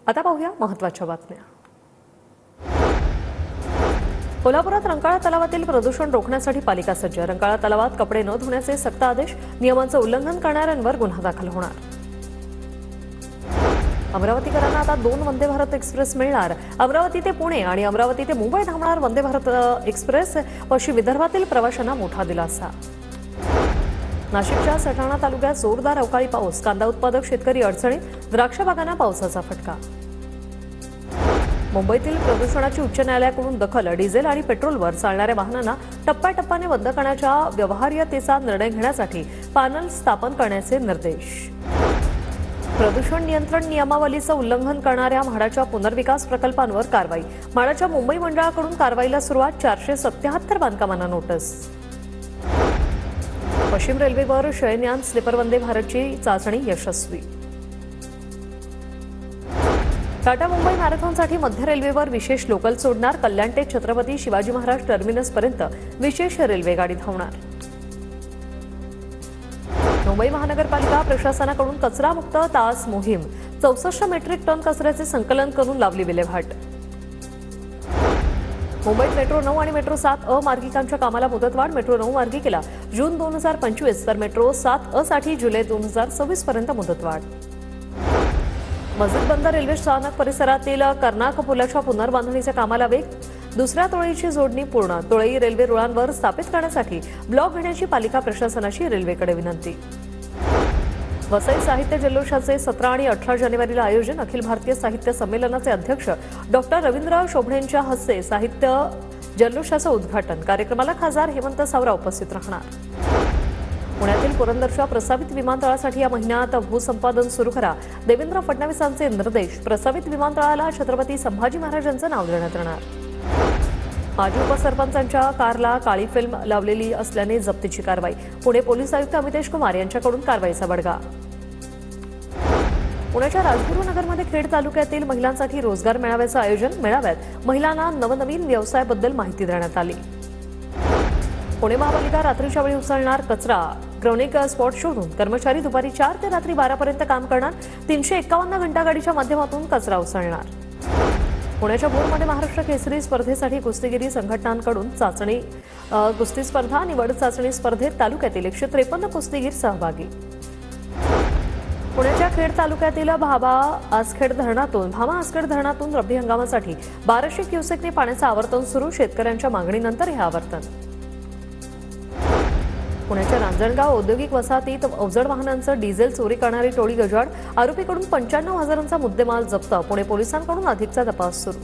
आता पाहूया महत्त्वाच्या बातम्या। कोल्हापुरात रंकाळा तलावातील प्रदूषण रोखण्यासाठी पालिका सज्ज। रंकाळा तलावात कपडे न धुण्याचे सक्त आदेश, नियमांचं उल्लंघन करणाऱ्यांवर गुन्हा दाखल होणार। अमरावतीकरांना आता 2 वंदे भारत एक्सप्रेस मिळणार। अमरावती ते पुणे आणि अमरावती ते मुंबई धावणार वंदे भारत एक्सप्रेस, पश्चिम विदर्भातील प्रवाशांना मोठा दिलासा। नाशिकच्या सटाणा तालुक्यात जोरदार अवकाळी पाऊस, कांदा उत्पादक शेतकरी अडचणीत, द्राक्ष बागांना पावसाचा फटका। मुंबईतील प्रदूषणाची उच्च न्यायालयाकडून दखल, डिझेल आणि पेट्रोलवर चालणाऱ्या वाहनांना टप्प्याटप्प्याने बंद करण्याच्या व्यवहार्यतेचा निर्णय घेण्यासाठी पॅनल स्थापन करण्याचे निर्देश। प्रदूषण नियंत्रण नियमावलीचं उल्लंघन करणाऱ्या म्हाडाच्या पुनर्विकास प्रकल्पांवर कारवाई। म्हाडाच्या मुंबई मंडळाकडून कारवाईला सुरुवात, 477 बांधकामांना नोटीस। पश्चिम रेल्वेवर शयनयान स्लीपर वंदे भारतची चाचणी यशस्वी। टाटा मुंबई मॅरेथॉनसाठी मध्य रेल्वेवर विशेष लोकल सोडणार। कल्याण ते छत्रपती शिवाजी महाराज टर्मिनसपर्यंत विशेष रेल्वे गाडी धावणार। मुंबई महानगरपालिका प्रशासनाकडून कचरा मुक्त तास मोहीम, 64 मेट्रिक टन कचऱ्याचे संकलन करून लावली विल्हेवाट। मुंबईत मेट्रो 9 आणि मेट्रो 7 अ मार्गिकांच्या कामाला मुदतवाढ। मेट्रो 9 मार्गिकेला जून 2025 तर मेट्रो 7 अ साठी जुलै 2026 पर्यंत मुदतवाढ। मस्जिद बंदर रेल्वे स्थानक परिसरातील कर्नाक पुलाच्या पुनर्बांधणीच्या कामाला वेग। दुसऱ्या तोळईची जोडणी पूर्ण। तोळई रेल्वे रुळांवर स्थापित करण्यासाठी ब्लॉक घेण्याची पालिका प्रशासनाची रेल्वेकडे विनंती। वसई साहित्य जल्लोषाचे 17 आणि 18 जानेवारीला आयोजन। अखिल भारतीय साहित्य संमेलनाचे अध्यक्ष डॉक्टर रवींद्र शोभणेंच्या हस्ते साहित्य जल्लोषाचं उद्घाटन। कार्यक्रमाला खासदार हेमंत सावरा उपस्थित राहणार। पुण्यातील पुरंदरच्या प्रस्तावित विमानतळासाठी या महिन्यात भूसंपादन सुरू करा, देवेंद्र फडणवीसांचे निर्देश। प्रस्तावित विमानतळाला छत्रपती संभाजी महाराजांचं नाव देण्यात येणार। माजी उपसरपंचांच्या कारला काळी फिल्म लावलेली असल्याने जप्तीची कारवाई। पुणे पोलीस आयुक्त अमितेश कुमार यांच्याकडून कारवाईचा बडगा। पुण्याच्या राजगुरुनगरमध्ये खेड तालुक्यातील महिलांसाठी रोजगार मेळाव्याचं आयोजन। मेळाव्यात महिलांना नवनवीन व्यवसायाबद्दल माहिती देण्यात आली। पुणे महापालिका रात्रीच्या वेळी उचलणार कचरा, क्रॉनिक स्पॉट शोधून कर्मचारी दुपारी 4 ते रात्री 12 पर्यंत काम करणार। 351 घंटा गाडीच्या माध्यमातून कचरा उचलणार। पुण्याच्या भोरमध्ये महाराष्ट्र केसरी स्पर्धेसाठी कुस्तीगिरी संघटनांकडून चाचणी कुस्ती स्पर्धा, निवड चाचणी स्पर्धेत तालुक्यातील 153 कुस्तीगीर सहभागी। पुण्याच्या खेड तालुक्यातील भामा आसखेड धरणातून रब्बी हंगामासाठी 1200 क्युसेकने पाण्याचं आवर्तन सुरू। शेतकऱ्यांच्या मागणीनंतर हे आवर्तन। पुण्याच्या रांजणगाव औद्योगिक वसाहतीत अवजड वाहनांचं डिझेल चोरी करणारी टोळी गजाआड। आरोपीकडून 95,000चा मुद्देमाल जप्त। पुणे पोलिसांकडून अधिकचा तपास सुरू।